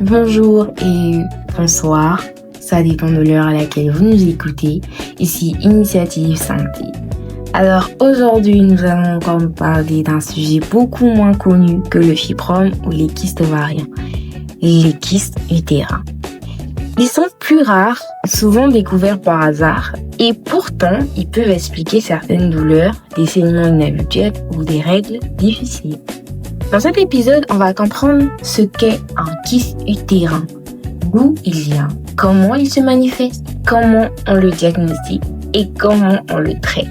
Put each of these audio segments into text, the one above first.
Bonjour et bonsoir, ça dépend de l'heure à laquelle vous nous écoutez. Ici Initiative Santé. Alors aujourd'hui, nous allons encore nous parler d'un sujet beaucoup moins connu que le fibrome ou les kystes ovariens, les kystes utérins. Ils sont plus rares, souvent découverts par hasard, et pourtant, ils peuvent expliquer certaines douleurs, des saignements inhabituels ou des règles difficiles. Dans cet épisode, on va comprendre ce qu'est un kyste utérin, d'où il vient, comment il se manifeste, comment on le diagnostique et comment on le traite.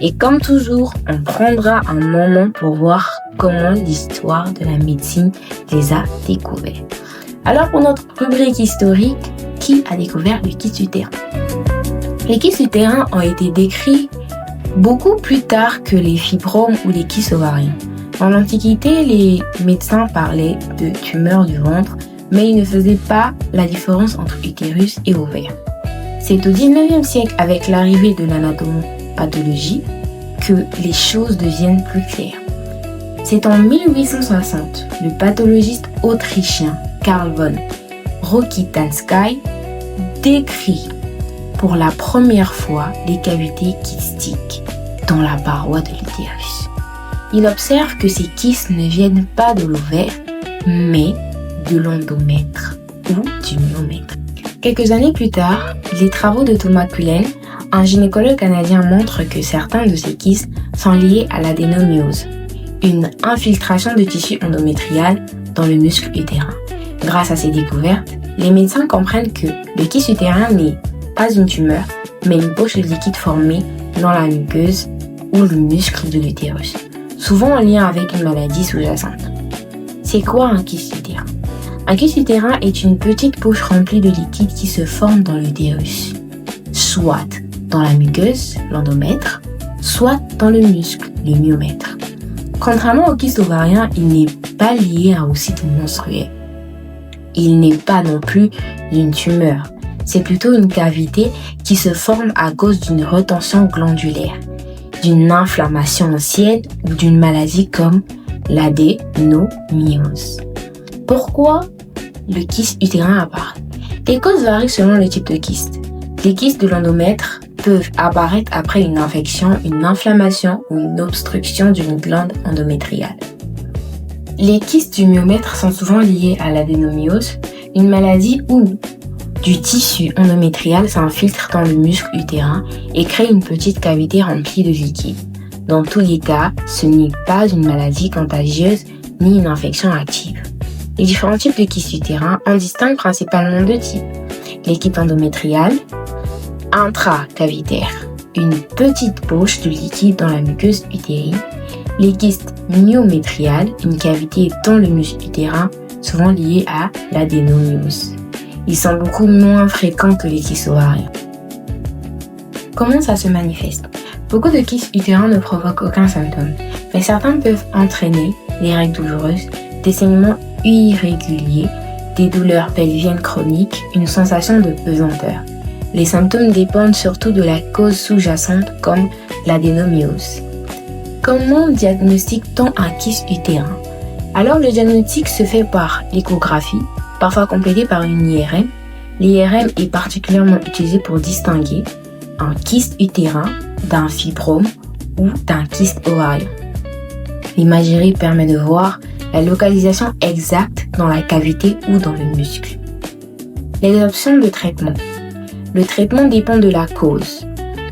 Et comme toujours, on prendra un moment pour voir comment l'histoire de la médecine les a découverts. Alors pour notre rubrique historique, qui a découvert le kyste utérin? Les kystes utérins ont été décrits beaucoup plus tard que les fibromes ou les kystes ovariens. Dans l'Antiquité, les médecins parlaient de tumeurs du ventre, mais ils ne faisaient pas la différence entre utérus et ovaire. C'est au XIXe siècle, avec l'arrivée de l'anatomopathologie, que les choses deviennent plus claires. C'est en 1860, le pathologiste autrichien Karl von Rokitansky décrit pour la première fois les cavités kystiques dans la paroi de l'utérus. Il observe que ces kystes ne viennent pas de l'ovaire, mais de l'endomètre ou du myomètre. Quelques années plus tard, les travaux de Thomas Cullen, un gynécologue canadien, montrent que certains de ces kystes sont liés à l'adénomyose, une infiltration de tissu endométrial dans le muscle utérin. Grâce à ces découvertes, les médecins comprennent que le kyste utérin n'est pas une tumeur, mais une poche de liquide formée dans la muqueuse ou le muscle de l'utérus, souvent en lien avec une maladie sous-jacente. C'est quoi un kyste utérin? Un kyste utérin est une petite poche remplie de liquide qui se forme dans l'utérus, soit dans la muqueuse, l'endomètre, soit dans le muscle, le myomètre. Contrairement au kyste ovarien, il n'est pas lié à un cycle menstruel. Il n'est pas non plus une tumeur. C'est plutôt une cavité qui se forme à cause d'une rétention glandulaire, d'une inflammation ancienne ou d'une maladie comme l'adénomyose. Pourquoi le kyste utérin apparaît? Les causes varient selon le type de kyste. Les kystes de l'endomètre peuvent apparaître après une infection, une inflammation ou une obstruction d'une glande endométriale. Les kystes du myomètre sont souvent liés à l'adénomyose, une maladie où du tissu endométrial s'infiltre dans le muscle utérin et crée une petite cavité remplie de liquide. Dans tous les cas, ce n'est pas une maladie contagieuse ni une infection active. Les différents types de kystes utérins en distinguent principalement deux types. Les kystes endométriales, intracavitaires, une petite poche de liquide dans la muqueuse utérine. Les kystes myométriales, une cavité dans le muscle utérin, souvent liée à l'adénomyose. Ils sont beaucoup moins fréquents que les kystes ovariens. Comment ça se manifeste? Beaucoup de kystes utérins ne provoquent aucun symptôme, mais certains peuvent entraîner des règles douloureuses, des saignements irréguliers, des douleurs pelviennes chroniques, une sensation de pesanteur. Les symptômes dépendent surtout de la cause sous-jacente comme l'adénomyose. Comment diagnostique-t-on un kyste utérin? Alors le diagnostic se fait par l'échographie, parfois complétée par une IRM. L'IRM est particulièrement utilisée pour distinguer un kyste utérin d'un fibrome ou d'un kyste ovarien. L'imagerie permet de voir la localisation exacte dans la cavité ou dans le muscle. Les options de traitement. Le traitement dépend de la cause.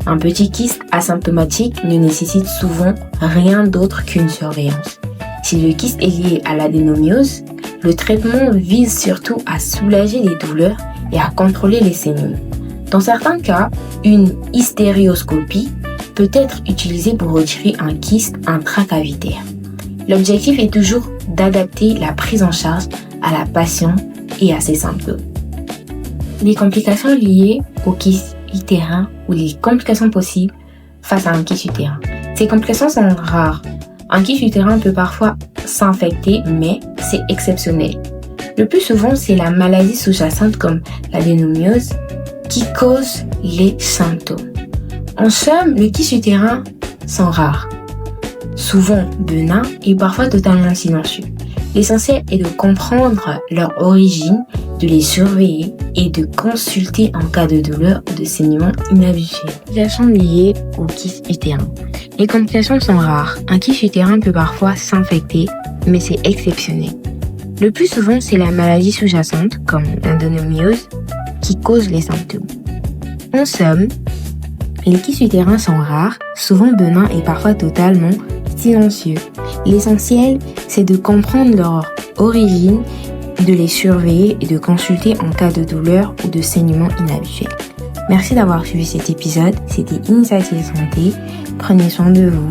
Un petit kyste asymptomatique ne nécessite souvent rien d'autre qu'une surveillance. Si le kyste est lié à l'adénomyose, le traitement vise surtout à soulager les douleurs et à contrôler les saignements. Dans certains cas, une hysterioscopie peut être utilisée pour retirer un kyste intracavitaire. L'objectif est toujours d'adapter la prise en charge à la patiente et à ses symptômes. Les complications liées au kyste utérin ou les complications possibles face à un kyste utérin. Ces complications sont rares. Un kyste utérin peut parfois s'infecter, mais c'est exceptionnel. Le plus souvent, c'est la maladie sous-jacente comme l'adénomyose qui cause les symptômes. En somme, les kystes utérins sont rares, souvent benins et parfois totalement silencieux. L'essentiel est de comprendre leur origine, de les surveiller et de consulter en cas de douleur ou de saignement inhabituel. Complications liées au kyste utérin. Les complications sont rares. Un kyste utérin peut parfois s'infecter, mais c'est exceptionnel. Le plus souvent, c'est la maladie sous-jacente, comme l'endométriose, qui cause les symptômes. En somme, les kystes utérins sont rares, souvent bénins et parfois totalement silencieux. L'essentiel, c'est de comprendre leur origine, de les surveiller et de consulter en cas de douleur ou de saignement inhabituel. Merci d'avoir suivi cet épisode. C'était Initiative Santé. Prenez soin de vous.